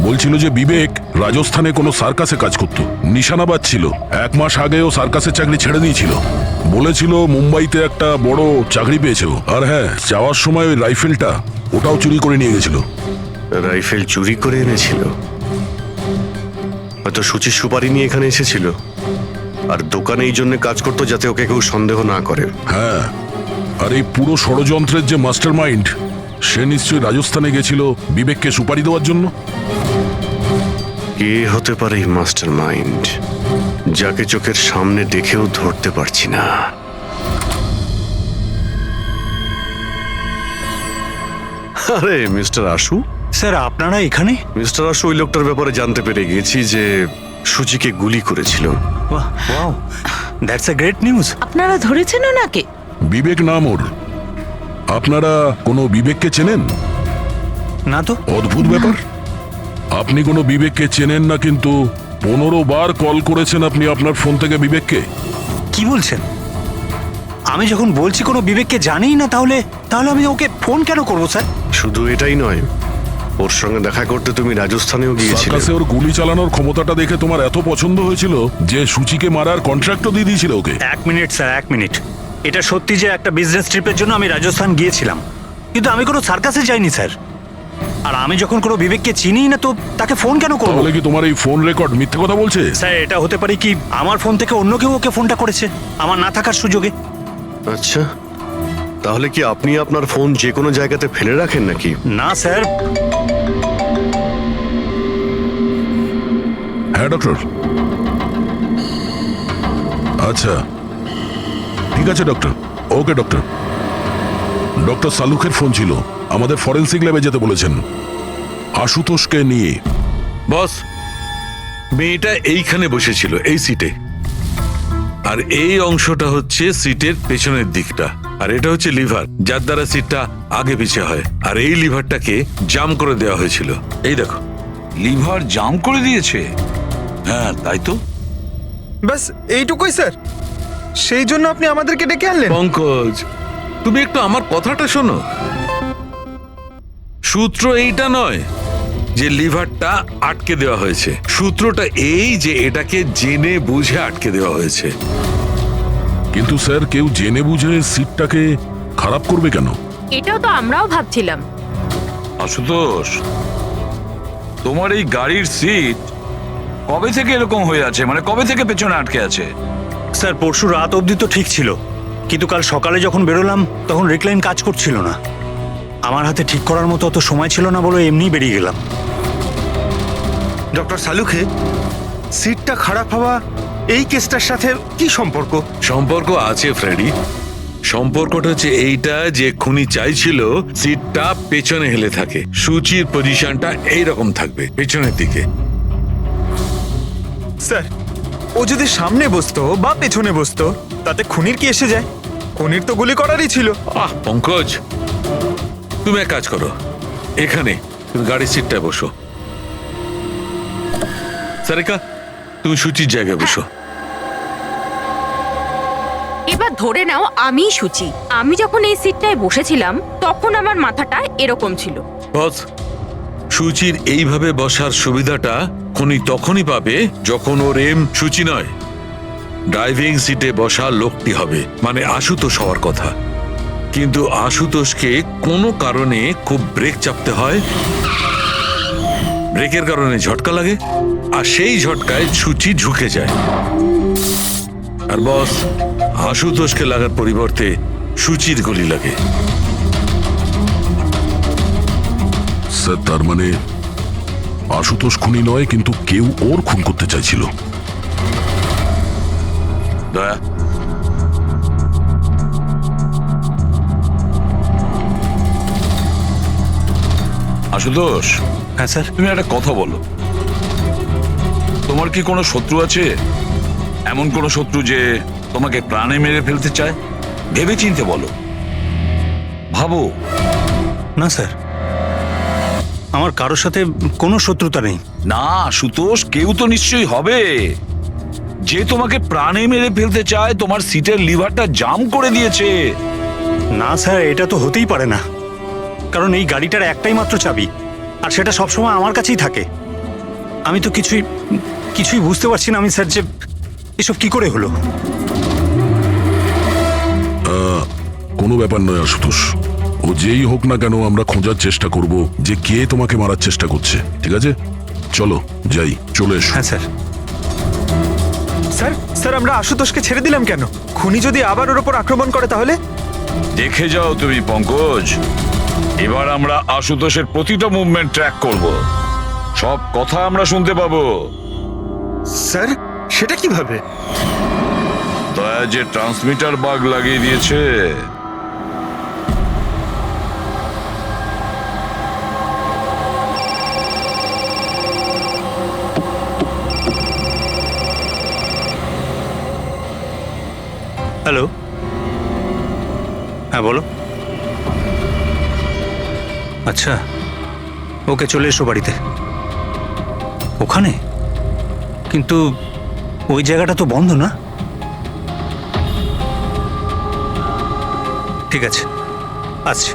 বলছিল যে বিবেক রাজস্থানে কোনো সার্কাসে কাজ করত, নিশানাবাদ ছিল। 1 মাস আগেও সার্কাসের চাকরি ছেড়ে দিয়েছিল। বলেছিল মুম্বাইতে একটা বড় চাকরি পেয়েছে ও। আর হ্যাঁ, যাওয়ার সময় ওই রাইফেলটা ওটাও চুরি করে নিয়ে গেছিল। রাইফেল চুরি করে এনেছিল? হয়তো সুচির সুপারি নিয়ে এখানে এসেছিল, আর দোকানে এই জন্য কাজ করতো যাতে ওকে কেউ সন্দেহ না করে। হ্যাঁ, আর এই পুরো ষড়যন্ত্রের যে মাস্টার মাইন্ড, সে নিশ্চয়ই রাজস্থানে গেছিল বিবেককে সুপারি দেওয়ার জন্য। কে হতে পারে এই মাস্টার মাইন্ড, যাকে চোখের সামনে দেখেও ধরতে পারছি না? আরে মিস্টার আশু। স্যার, আপনারা এখানে? মিস্টার আশু, ওই লোকটার ব্যাপারে জানতে পেরে গেছি যে সুচিকে গুলি করেছিল। বাহ, wow, that's a great news. আপনারা ধরেছেন ওনাকে? বিবেক নাম ওর। আপনারা কোনো বিবেককে চেনেন? না তো। অদ্ভুত ব্যাপার, আপনি কোনো বিবেককে চেনেন না, কিন্তু 15 বার কল করেছেন আপনি আপনার ফোন থেকে বিবেককে। কি বলছেন? আমি যখন বলছি কোনো বিবেককে জানিই না, তাহলে আমি ওকে ফোন কেন করবো স্যার? শুধু এটাই নয়, ওর সঙ্গে দেখা করতে তুমি রাজস্থানেও গিয়েছিলে। সার্কাসে ওর গুলি চালানোর ক্ষমতাটা দেখে তোমার এত পছন্দ হয়েছিল যে সুচিকে মারার কন্ট্রাক্টও দিয়ে দিয়েছিল ওকে। 1 মিনিট স্যার, 1 মিনিট। এটা সত্যি যে একটা বিজনেস ট্রিপের জন্য আমি রাজস্থান গিয়েছিলাম, কিন্তু আমি কোনো সার্কাসে যাইনি স্যার। আর আমি যখন কোনো বিবেককে চিনি না, তো তাকে ফোন কেন করবো? তাহলে কি তোমার এই ফোন রেকর্ড মিথ্যে কথা বলছে? স্যার, এটা হতে পারে কি আমার ফোন থেকে অন্য কেউ ওকে ফোনটা করেছে আমার না থাকার সুযোগে। আচ্ছা, তাহলে কি আপনি আপনার ফোন যে কোনো জায়গাতে ফেলে রাখেন নাকি? না স্যার। হ্যাঁ ডক্টর। আচ্ছা, ঠিক আছে ডক্টর। ওকে ডক্টর। ডক্টর সালুখের ফোন ছিল, আমাদের ফরেন্সিক ল্যাবে যেতে বলেছেন আশুতোষকে নিয়ে। বস, মেয়েটা এইখানে বসেছিল, এই সিটে। আর এই অংশটা হচ্ছে সিটের পেছনের দিকটা, আর এটা হচ্ছে লিভার, যার দ্বারা সিটটা আগে পিছে হয়। আর এই লিভারটাকে জাম করে দেওয়া হয়েছিল। এই দেখো। লিভার জাম করে দিয়েছে? হ্যাঁ, তাই তো। ব্যাস এইটুকুই স্যার, সেই জন্য আপনি আমাদেরকে ডেকে আনলেন? পঙ্কজ, তুমি একটু আমার কথাটা শোনো। সূত্র এইটা নয় যে লিভারটা আটকে দেওয়া হয়েছে, সূত্রটা এই যে এটাকে জেনে বুঝে আটকে দেওয়া হয়েছে। কিন্তু স্যার, কেউ জেনে বুঝে সিটটাকে খারাপ করবে কেন? এটাও তো আমরাও ভাবছিলাম। আশুতোষ, তোমার এই গাড়ির সিট কবে থেকে এরকম হয়ে আছে? মানে কবে থেকে পেছনে আটকে আছে? স্যার, পরশু রাত অবধি তো ঠিক ছিল, কিন্তু কাল সকালে যখন বেরোলাম তখন রিক্লাইন কাজ করছিল না। আমার হাতে ঠিক করার মতো অত সময় ছিল না বলে এমনিই বেরিয়ে গেলাম। ডক্টর সালুখে, সিটটা খারাপ হওয়া এই কেসটার সাথে কি সম্পর্ক? সম্পর্ক আছে ফ্রেডি। সম্পর্কটা হচ্ছে এইটা যে খুনি চাইছিল সিটটা পেছনে হেলে থাকে, সুচির পজিশনটা এইরকম থাকবে পেছনের দিকে। স্যার, ও যদি সামনে বসতো বা পেছনে বসতো তাতে খুনির কি এসে যায়? খুনির তো গুলি করারই ছিল। পঙ্কজ, তুমি এক কাজ করো, এখানে তুমি গাড়ির সিটটায় বসো। সারিকা, তুমি সুচির জায়গায় বসো। এবার ধরে নাও আমি সুচি। আমি যখন এই সিটটায় বসেছিলাম তখন আমার মাথাটা এরকম ছিল। বস, সুচির এইভাবে বসার সুবিধাটা খুনি তখনই পাবে যখন ওর এম সুচি নয়, ড্রাইভিং সিটে বসা লোকটি হবে, মানে আশুতোষ হওয়ার কথা। কিন্তু আশুতোষকে কোনো কারণে খুব ব্রেক চাপতে হয়, ব্রেকের কারণে ঝটকা লাগে, আর সেই ঝটকায় সুচি ঝুঁকে যায়। আর বস, আশুতোষকে লাগার পরিবর্তে সুচির গুলি লাগে। স্যার, তার মানে আশুতোষ খুনি নয়, কিন্তু কেউ ওর খুন করতে চাইছিল। দয়া, আশুতোষ, হ্যাঁ স্যার। তুমি একটা কথা বলো, তোমার কি কোনো শত্রু আছে? এমন কোনো শত্রু যে তোমাকে প্রাণে মেরে ফেলতে চায়? ভেবে চিনতে বলো, ভাবো। না স্যার, আমার কারোর সাথে কোনো শত্রুতা নেই। না আশুতোষ, কেউ তো নিশ্চয়ই হবে যে তোমাকে প্রাণে মেরে ফেলতে চায়, তোমার সিটের লিভারটা জাম করে দিয়েছে। না স্যার, এটা তো হতেই পারে না, কারণ এই গাড়িটার একটাই মাত্র চাবি, আর সেটা সবসময় আমার কাছেই থাকে। আমি তো কিছুই বুঝতে পারছি না আমি স্যার, যে এসব কি করে হলো। কোনো ব্যাপার নয় আশুতোষ, ও যেই হোক না কেন আমরা খোঁজার চেষ্টা করব যে কে তোমাকে মারার চেষ্টা করছে। ঠিক আছে, চলো যাই, চলে এসো। হ্যাঁ স্যার। স্যার, স্যার, আমরা আশুতোষকে ছেড়ে দিলাম কেন? খুনি যদি আবার ওর ওপর আক্রমণ করে তাহলে? দেখে যাও তুমি পঙ্কজ, এবার আমরা আশুতোষের প্রতিটা মুভমেন্ট ট্র্যাক করব, সব কথা আমরা শুনতে পাবো। স্যার, সেটা কিভাবে? দয়া যে ট্রান্সমিটার বাগ লাগিয়ে দিয়েছে। হ্যালো, হ্যাঁ বলো। আচ্ছা, ওকে, চলে এসো বাড়িতে। ওখানে? কিন্তু ওই জায়গাটা তো বন্ধ না। ঠিক আছে, আসছি।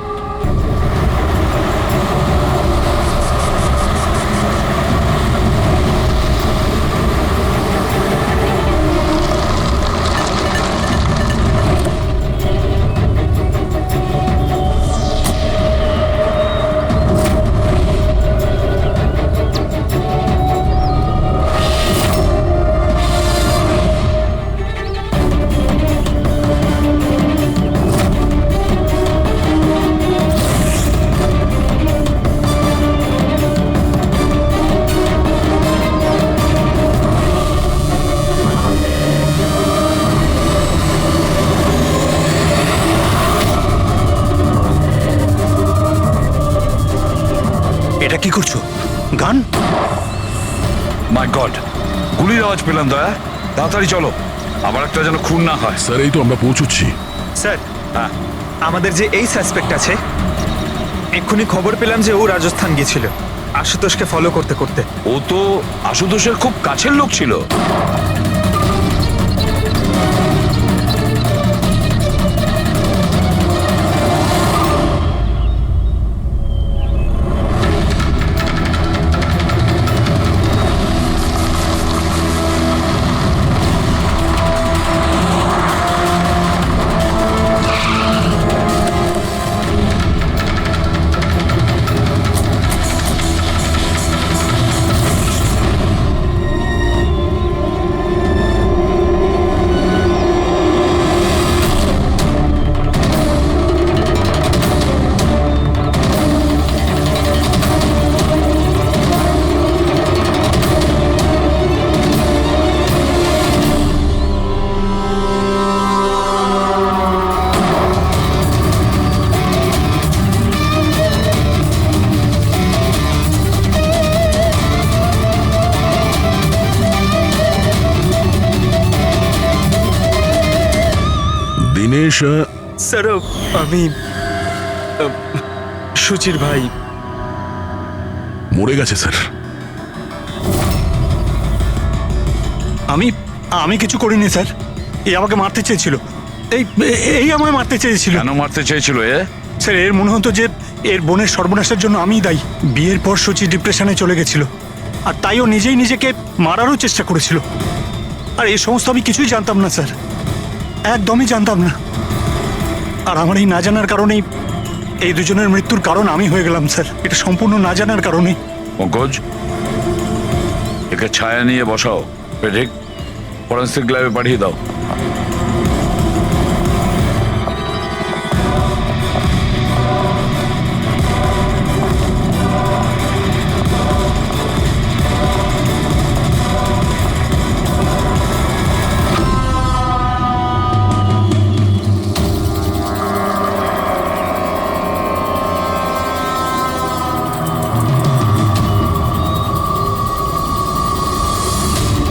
এটা কি করছো? গান? মাই গড, গুলির আওয়াজ পেলাম। দয়া, তাড়াতাড়ি চলো, আবার একটা যেন খুন না হয়। স্যার, এই তো আমরা পৌঁছচ্ছি। স্যার, আমাদের যে এই সাসপেক্ট আছে, এক্ষুনি খবর পেলাম যে ও রাজস্থান গিয়েছিল আশুতোষকে ফলো করতে করতে। ও তো আশুতোষের খুব কাছের লোক ছিল। দীনেশ স্যার আমি সুচির ভাই। মরে গেছে স্যার। আমি আমি কিছু করিনি স্যার। এ আমাকে মারতে চেয়েছিল। এই এই আমায় মারতে চেয়েছিল। কেন মারতে চেয়েছিল এ? স্যার এর মনে হতো যে এর বোনের সর্বনাশের জন্য আমিই দায়ী। বিয়ের পর সুচি ডিপ্রেশনে চলে গেছিল, আর তাই ও নিজেই নিজেকে মারারও চেষ্টা করেছিল। আর এই সমস্ত আমি কিছুই জানতাম না স্যার, একদমই জানতাম না। আর আমার এই না জানার কারণেই এই দুজনের মৃত্যুর কারণ আমি হয়ে গেলাম স্যার। এটা সম্পূর্ণ না জানার কারণে। পঙ্কজ, একে ছায়া নিয়ে বসাও, ঠিক ফরেন্সিক ল্যাবে পাঠিয়ে দাও।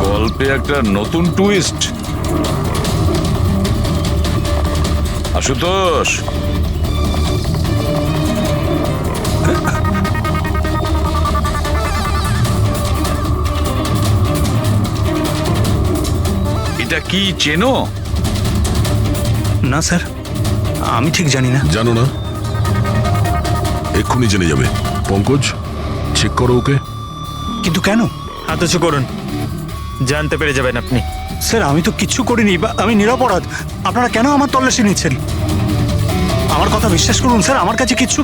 গল্পে একটা নতুন টুইস্ট। আশুতোষ, এটা কি চেনো? না স্যার, আমি ঠিক জানি না। জানো না? এক্ষুনি জেনে যাবে। পঙ্কজ, চেক করো ওকে। কিন্তু কেন? হাত উঁচু করুন, জানতে পেরে যাবেন আপনি। স্যার আমি তো কিচ্ছু করিনি, আমি নিরপরাধ। আপনারা কেন আমার তল্লাশি নিচ্ছেন? আমার কথা বিশ্বাস করুন স্যার, আমার কাছে কিচ্ছু।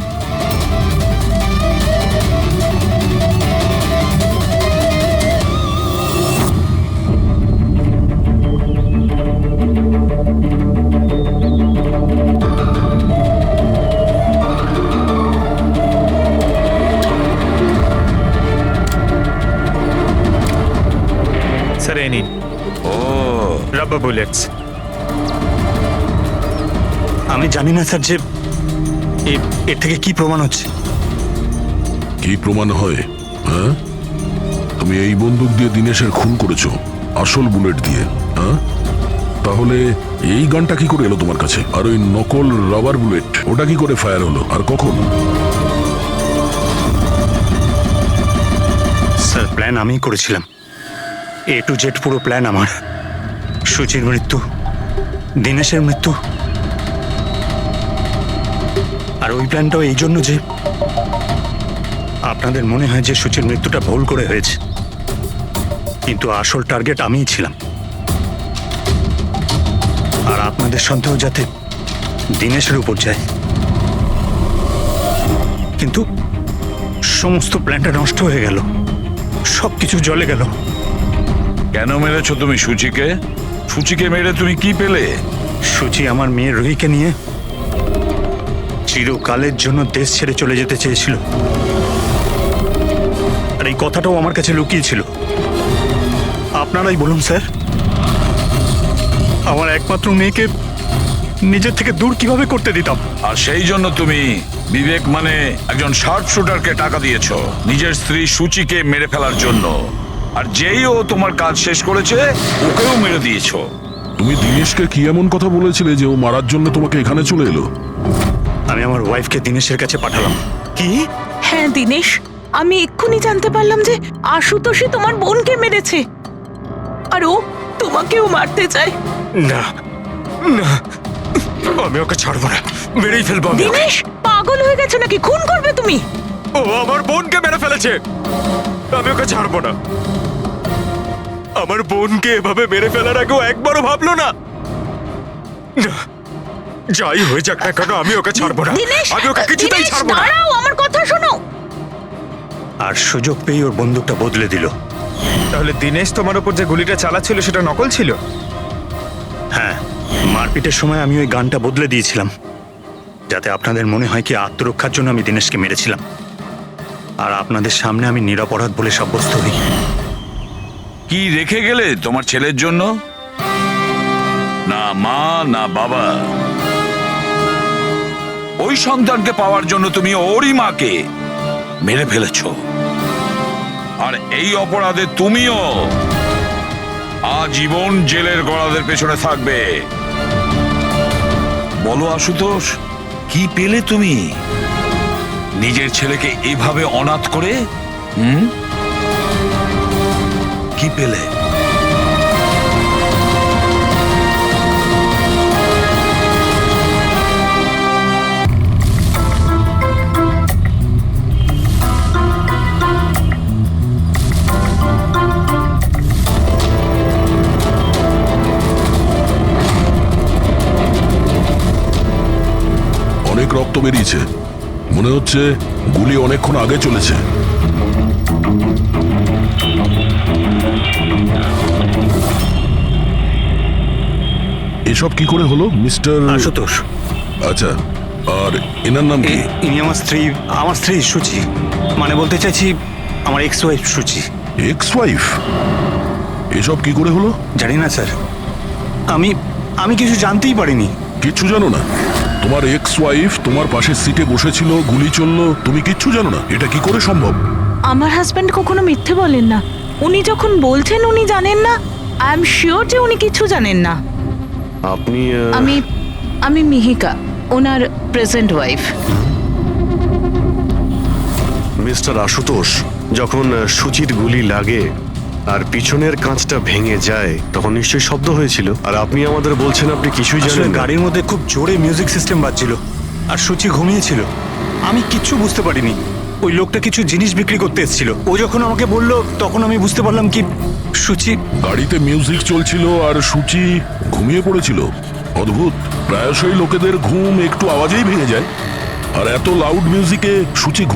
স্যার এই নিন ও রাবার বুলেটস। আমি জানি না স্যার যে এর থেকে কি প্রমাণ হচ্ছে। কি প্রমাণ হয়? হ্যাঁ, তুমি এই বন্দুক দিয়ে দীনেশের খুন করেছো, আসল বুলেট দিয়ে। হ্যাঁ, তাহলে এই গানটা কি করে এলো তোমার কাছে? আর ওই নকল রাবার বুলেট, ওটা কি করে ফায়ার হলো আর কখন? স্যার প্ল্যান আমিই করেছিলাম। A to Z পুরো প্ল্যান আমার। সুচির মৃত্যু, দীনেশের মৃত্যু, আর ওই প্ল্যানটাও এই জন্য যে আপনাদের মনে হয় যে সুচির মৃত্যুটা ভুল করে হয়েছে, কিন্তু আসল টার্গেট আমিই ছিলাম। আর আপনাদের সন্দেহ যাতে দীনেশের উপর যায়। কিন্তু সমস্ত প্ল্যানটা নষ্ট হয়ে গেল, সবকিছু জ্বলে গেল। কেন মেরেছো তুমি সুচিকে? সুচিকে মেরে তুমি কি পেলে? সুচি আমার মেয়ে রুহিকে নিয়ে চিরকালের জন্য দেশ ছেড়ে চলে যেতে চেয়েছিল, আর এই কথাটাও আমার কাছে লুকিয়েছিল। আপনারাই বলুন স্যার, আমার একমাত্র মেয়েকে নিজের থেকে দূর কিভাবে করতে দিতাম? আর সেই জন্য তুমি বিবেক মানে একজন শার্প শুটারকে টাকা দিয়েছো নিজের স্ত্রী সুচিকে মেরে ফেলার জন্য, আর যেই ও তোমার কাজ শেষ করেছে ওকেও মেরে দিয়েছো। তুমি দীনেশকে কি এমন কথা বলেছিলে যে ও মারার জন্য তোমাকে এখানে চলে এলো? আমি আমার ওয়াইফকে দীনেশের কাছে পাঠালাম। কি? হ্যাঁ দীনেশ, আমি এক্ষুনি জানতে পারলাম যে আশুতোষই তোমার বোনকে মেরেছে, আর ও তোমাকেও মারতে চায়। না না, আমি ওকে ছাড়বো না, মেরেই ফেলবো আমি ওকে। দীনেশ, পাগল হয়ে গেছো নাকি? খুন করবে তুমি? ও আমার বোনকে মেরে ফেলেছে, আমি ওকে ছাড়বো না। আমার বোনকে এভাবে মেরে ফেলার আগেও একবারও ভাবলো না। না, যাই হয়ে যাক না কেন আমি ওকে ছাড়বো না, দীনেশ, আমি ওকে কিছুতেই দীনেশ, ছাড়বো না। দাঁড়াও, আমার কথা শোনো। আর সুযোগ পেয়ে ওর বন্দুকটা বদলে দিল। তাহলে দীনেশ তোমার উপর যে গুলিটা চালাচ্ছিল সেটা নকল ছিল? হ্যাঁ, মারপিটের সময় আমি ওই গানটা বদলে দিয়েছিলাম, যাতে আপনাদের মনে হয় কি আত্মরক্ষার জন্য আমি দীনেশকে মেরেছিলাম, আর আপনাদের সামনে আমি নিরপরাধ বলে সাব্যস্ত হই। কি রেখে গেলে তোমার ছেলের জন্য? না মা না বাবা। ওই সন্তানকে পাওয়ার জন্য তুমি ওরই মাকে মেরে ফেলেছো, আর এই অপরাধে তুমিও আজীবন জেলের গড়াদের পেছনে থাকবে। বলো আশুতোষ, কি পেলে তুমি নিজের ছেলেকে এভাবে অনাথ করে? কি পেলে? অনেক রক্ত বেরিয়েছে, মনে হচ্ছে গুলি অনেকক্ষণ আগে চলেছে। এসব কি করে হলো মিস্টার আশুতোষ, আচ্ছা, আর এনার নাম কি? ইনি আমার স্ত্রী সুচি। মানে বলতে চাইছি আমার ex wife Suchi. Ex wife? এসব কি করে হলো? জানি না স্যার, আমি কিছু জানতেই পারিনি। কিচ্ছু জানো না? তোমার এক্স ওয়াইফ তোমার পাশের সিটে বসেছিল, গুলি চললো, তুমি কিচ্ছু জানো না? এটা কি করে সম্ভব? আমার হাজবেন্ড কখনো মিথ্যে বলেন না। উনি যখন বলছেন উনি জানেন না, আই এম শিওর যে উনি কিছু জানেন না। আপনি আমি মিহিকা, ওনার প্রেজেন্ট ওয়াইফ। মিস্টার আশুতোষ, যখন সুচির গুলি লাগে আর পিছনের কাঁচটা ভেঙে যায় তখন নিশ্চয়ই শব্দ হয়েছিল, আর আপনি আমাদের বলছেন আপনি কিছুই আসলে জানেন না। গাড়ির মধ্যে খুব জোরে মিউজিক সিস্টেম বাজছিল আর সুচি ঘুমিয়েছিল। আমি কিচ্ছু বুঝতে পারিনি। ওই লোকটা কিছু জিনিস বিক্রি করতে এসেছিল। ও যখন আমাকে বললো তখন আমি বুঝতে পারলাম কি সুচি। গাড়িতে মিউজিক চলছিল আর সূচি ঘুমিয়ে পড়েছিল। অদ্ভুত, প্রায়শই লোকেদের ঘুম একটু আওয়াজেই ভেঙে যায়, আর এত লাউড মিউজিকে সূচি